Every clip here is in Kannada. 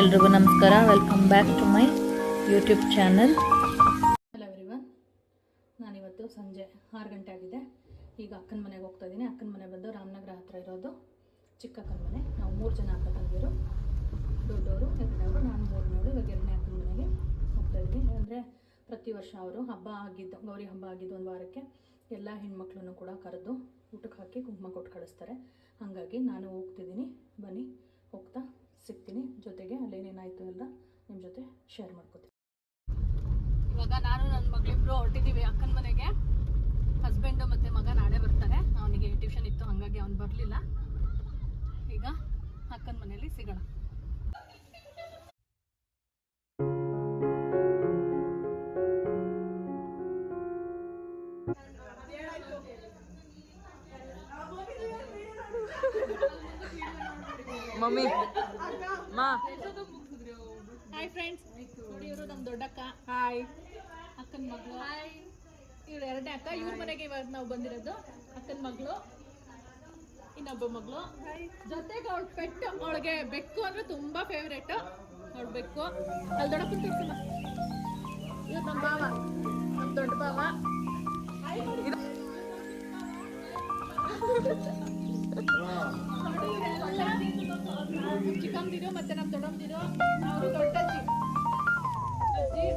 ಎಲ್ರಿಗೂ ನಮಸ್ಕಾರ. Welcome back to my YouTube channel. Hello everyone. ನಾನಿವತ್ತು ಸಂಜೆ 6 ಗಂಟೆ ಆಗಿದೆ. ಈಗ ಅಕ್ಕನ ಮನೆಗೆ ಹೋಗ್ತಾ ಇದ್ದೀನಿ. ಅಕ್ಕನ ಮನೆ ಬಂದು ರಾಮನಗರ ಹತ್ರ ಇರೋದು ಚಿಕ್ಕ ಅಕ್ಕನ ಮನೆ. ನಾವು 3 ಜನ ಅಕ್ಕ ತಂಗಿರು, ದೊಡ್ಡವರು ಎರಡವರು, ನಾನು ಮೂರನೇವರು. ಇವಾಗ 2ನೇ ಅಕ್ಕನ ಮನೆಗೆ ಹೋಗ್ತಾ ಇದ್ದೀನಿ. ಅಂದರೆ ಪ್ರತಿ ವರ್ಷ ಅವರು ಹಬ್ಬ ಆಗಿದ್ದು, ಗೌರಿ ಹಬ್ಬ ಆಗಿದ್ದು 1 ವಾರಕ್ಕೆ ಎಲ್ಲ ಹೆಣ್ಮಕ್ಳನ್ನು ಕೂಡ ಕರೆದು ಊಟಕ್ಕೆ ಹಾಕಿ ಕುಂಕುಮ ಕೊಟ್ಟು ಕಳಿಸ್ತಾರೆ. ಹಾಗಾಗಿ ನಾನು ಹೋಗ್ತಿದ್ದೀನಿ. ಬನ್ನಿ, ಹೋಗ್ತಾ ಸಿಗ್ತೀನಿ. ಜೊತೆಗೆ ಅಲ್ಲೇನೇನಾಯಿತು ಎಲ್ಲ ನಿಮ್ಮ ಜೊತೆ ಶೇರ್ ಮಾಡ್ಕೋತೀನಿ. ಇವಾಗ ನಾನು ನನ್ನ ಮಗಳಿಬ್ರು ಹೊರಟಿದ್ದೀವಿ ಅಕ್ಕನ ಮನೆಗೆ. ಹಸ್ಬೆಂಡು ಮತ್ತು ಮಗ ನಾಳೆ ಬರ್ತಾರೆ. ಅವನಿಗೆ ಟ್ಯೂಷನ್ ಇತ್ತು, ಹಾಗಾಗಿ ಅವ್ನು ಬರಲಿಲ್ಲ. ಈಗ ಅಕ್ಕನ ಮನೆಯಲ್ಲಿ ಸಿಗೋಣ. ಮಮ್ಮಿ ಮಾ ಹಾಯ್ ಫ್ರೆಂಡ್ಸ್, ನೋಡಿ ಇವರು ನಮ್ಮ ದೊಡ್ಡಕ್ಕ. ಹಾಯ್ ಅಕ್ಕನ ಮಗಳು. ಹಾಯ್, ಇವ್ರು 2ನೇ ಅಕ್ಕ. ಇವ್ರ ಮನೆಗೆ ಇವಾಗ ನಾವು ಬಂದಿರೋದು. ಅಕ್ಕನ ಮಗಳು, ಇನ್ನೊಬ್ಬ ಮಗಳು, ಜೊತೆಗೆ ಅವಳ ಪೆಟ್ಟು. ಅವಳಿಗೆ ಬೆಕ್ಕು ಅಂದ್ರೆ ತುಂಬಾ ಫೇವ್ರೇಟ್. ಅವಳ ಬೆಕ್ಕು ಅಲ್ಲಿ ದೊಡ್ಡಪ್ಪ ತೋರಿಸಲ್ಲ. ಇವ್ರು ನಮ್ಮ ಭಾವ, ನಮ್ಮ ದೊಡ್ಡ ಭಾವ. ಚಿಕ್ಕಮ್ಮದಿರು ಮತ್ತೆ ನಮ್ಮ ದೊಡ್ಡಮ್ಮದಿರು. ಅವರು ದೊಡ್ಡ ಅಜ್ಜಿ,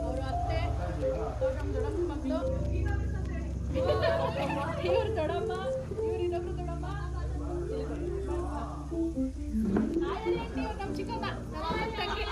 ಅವರು ಅತ್ತೆ, ನಮ್ಮ ದೊಡ್ಡಮ್ಮ ಮಕ್ಕಳು. ಇವ್ರು ದೊಡ್ಡಮ್ಮ, ಇವ್ರು ಇನ್ನೊಬ್ರು ದೊಡ್ಡಮ್ಮ. ಇವ್ರು ನಮ್ಮ ಚಿಕ್ಕಮ್ಮ, ನಮ್ಮ ತಂಗಿ.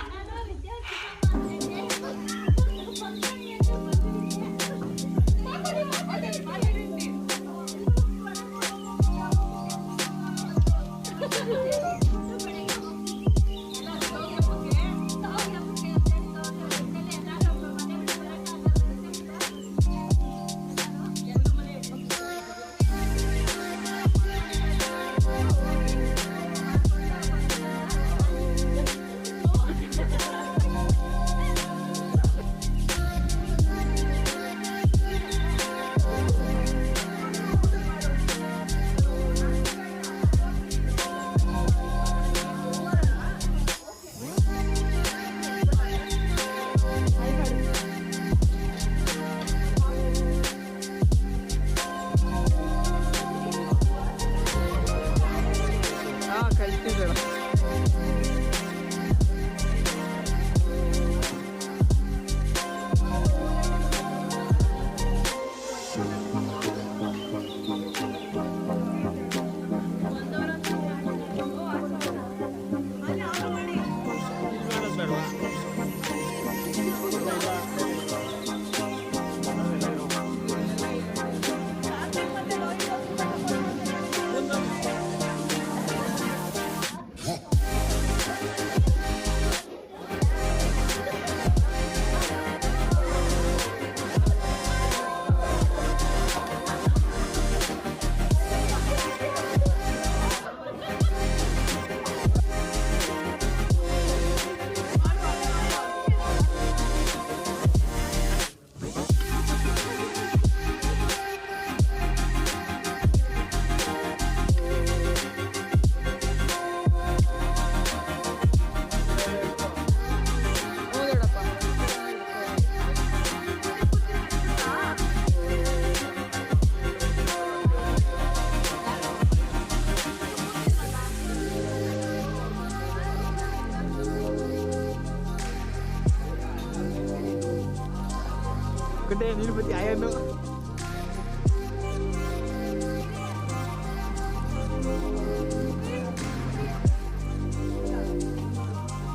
gede ini seperti ayam tuh.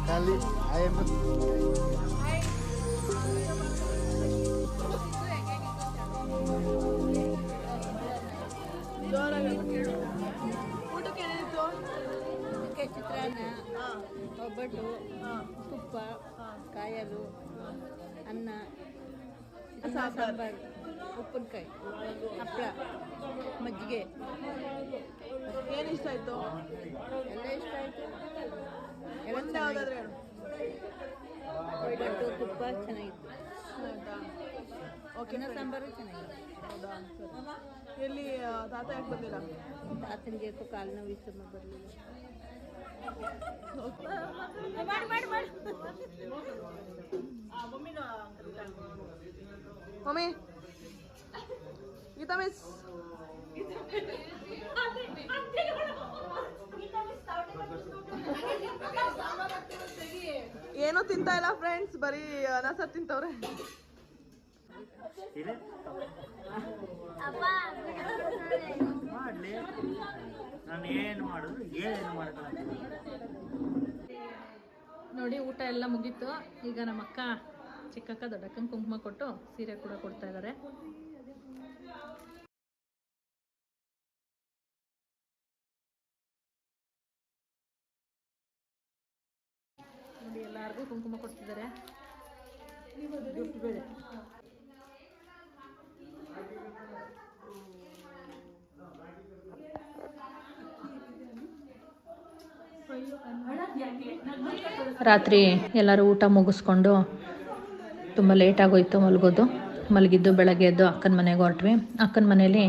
Kali ayam tuh. ಚಿತ್ರಾನ್ನ, ಒಬ್ಬಟ್ಟು, ತುಪ್ಪ, ಕಾಯಲು, ಅನ್ನ, ಸಾಂಬಾರು, ಉಪ್ಪಿನಕಾಯಿ, ಹಪ್ಪಳ, ಮಜ್ಜಿಗೆ. ಏನು ಇಷ್ಟ ಆಯ್ತು? ಎಲ್ಲ ಇಷ್ಟ ಆಯ್ತು. ಒಬ್ಬಟ್ಟು, ತುಪ್ಪ ಚೆನ್ನಾಗಿತ್ತು. ಓಕೆ, ಸಾಂಬಾರು ಚೆನ್ನಾಗಿತ್ತು. ಎಲ್ಲಿ ತಾತ ಯಾಕೆ ಬಂದಿಲ್ಲ? ತಾತನಿಗೆ ಕಾಲು ನೋವಿತ್ತು, ಬರಲಿಲ್ಲ. ಮಮ್ಮಿ ಗೀತಾ ಮಿಸ್ ಏನೂ ತಿಂತಾ ಇಲ್ಲ ಫ್ರೆಂಡ್ಸ್, ಬರೀ ಅನಾಸ ತಿಂತವ್ರೆ. ಮಾಡಲಿ, ನಾನು ಏನು ಮಾಡಿದ್ರು ಏನು ಮಾಡ್ಕೊಳ್ಳೋದು. ನೋಡಿ ಊಟ ಎಲ್ಲ ಮುಗೀತು. ಈಗ ನಮ್ಮ ಅಕ್ಕ ಚಿಕ್ಕಕ್ಕ ದೊಡ್ಡಕ್ಕನ ಕುಂಕುಮ ಕೊಟ್ಟು ಸೀರೆ ಕೂಡ ಕೊಡ್ತಾ ಇದ್ದಾರೆ. ನೋಡಿ ಎಲ್ಲರಿಗೂ ಕುಂಕುಮ ಕೊಡ್ತಿದ್ದಾರೆ. ರಾತ್ರಿ ಎಲ್ಲರೂ ಊಟ ಮುಗಿಸ್ಕೊಂಡು ತುಂಬ ಲೇಟಾಗೋಯ್ತು ಮಲಗೋದು. ಮಲಗಿದ್ದು ಬೆಳಗ್ಗೆ ಎದ್ದು ಅಕ್ಕನ ಮನೆಗೆ ಹೊರಟ್ವಿ. ಅಕ್ಕನ ಮನೇಲಿ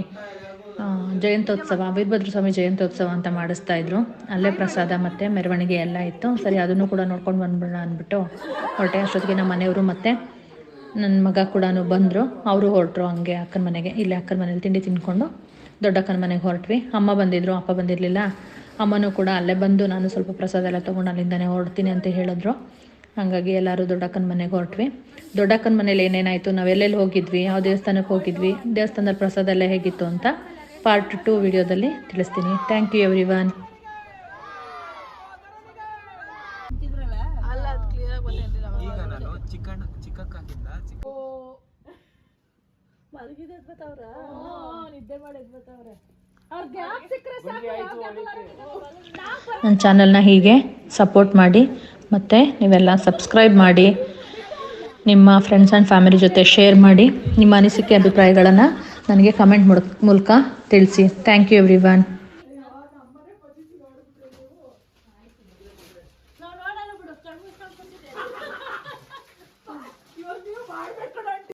ಜಯಂತ್ಯೋತ್ಸವ, ವೀರಭದ್ರ ಸ್ವಾಮಿ ಜಯಂತ್ಯೋತ್ಸವ ಅಂತ ಮಾಡಿಸ್ತಾಯಿದ್ರು. ಅಲ್ಲೇ ಪ್ರಸಾದ ಮತ್ತು ಮೆರವಣಿಗೆ ಎಲ್ಲ ಇತ್ತು. ಸರಿ ಅದನ್ನು ಕೂಡ ನೋಡ್ಕೊಂಡು ಬಂದ್ಬಿಡೋಣ ಅಂದ್ಬಿಟ್ಟು ಹೊರಟೆ. ಅಷ್ಟೊತ್ತಿಗೆ ನಮ್ಮ ಮನೆಯವರು ಮತ್ತು ನನ್ನ ಮಗ ಕೂಡ ಬಂದರು. ಅವರು ಹೊರಟರು ಹಂಗೆ ಅಕ್ಕನ ಮನೆಗೆ. ಇಲ್ಲೇ ಅಕ್ಕನ ಮನೇಲಿ ತಿಂಡಿ ತಿಂದ್ಕೊಂಡು ದೊಡ್ಡಕ್ಕನ ಮನೆಗೆ ಹೊರಟ್ವಿ. ಅಮ್ಮ ಬಂದಿದ್ದರು, ಅಪ್ಪ ಬಂದಿರಲಿಲ್ಲ. ಅಮ್ಮನೂ ಕೂಡ ಅಲ್ಲೇ ಬಂದು ನಾನು ಸ್ವಲ್ಪ ಪ್ರಸಾದ ಎಲ್ಲ ತೊಗೊಂಡು ಅಲ್ಲಿಂದನೇ ಹೊರಡ್ತೀನಿ ಅಂತ ಹೇಳಿದ್ರು. ಹಾಗಾಗಿ ಎಲ್ಲರೂ ದೊಡ್ಡಕ್ಕನ ಮನೆಗೆ ಹೊರಟ್ವಿ. ದೊಡ್ಡಕ್ಕನ ಮನೇಲಿ ಏನೇನಾಯಿತು, ನಾವೆಲ್ಲೆಲ್ಲಿ ಹೋಗಿದ್ವಿ, ಯಾವ ದೇವಸ್ಥಾನಕ್ಕೆ ಹೋಗಿದ್ವಿ, ದೇವಸ್ಥಾನದಲ್ಲಿ ಪ್ರಸಾದ ಎಲ್ಲ ಹೇಗಿತ್ತು ಅಂತ ಪಾರ್ಟ್ 2 ವಿಡಿಯೋದಲ್ಲಿ ತಿಳಿಸ್ತೀನಿ. Thank you everyone. ಅಲ್ಲ ಅದು ಕ್ಲಿಯರ್ ಗೊತ್ತಾಯ್ತಿಲ್ಲ. ಈಗ ನಾನು ಚಿಕ್ಕಕ್ಕಾಗಿಂದ ನನ್ನ ಚಾನಲ್ನ ಹೀಗೆ ಸಪೋರ್ಟ್ ಮಾಡಿ, ಮತ್ತು ನೀವೆಲ್ಲ ಸಬ್ಸ್ಕ್ರೈಬ್ ಮಾಡಿ, ನಿಮ್ಮ ಫ್ರೆಂಡ್ಸ್ ಆ್ಯಂಡ್ ಫ್ಯಾಮಿಲಿ ಜೊತೆ ಶೇರ್ ಮಾಡಿ. ನಿಮ್ಮ ಅನಿಸಿಕೆ ಅಭಿಪ್ರಾಯಗಳನ್ನು ನನಗೆ ಕಮೆಂಟ್ ಮೂಲಕ ತಿಳಿಸಿ. Thank you everyone.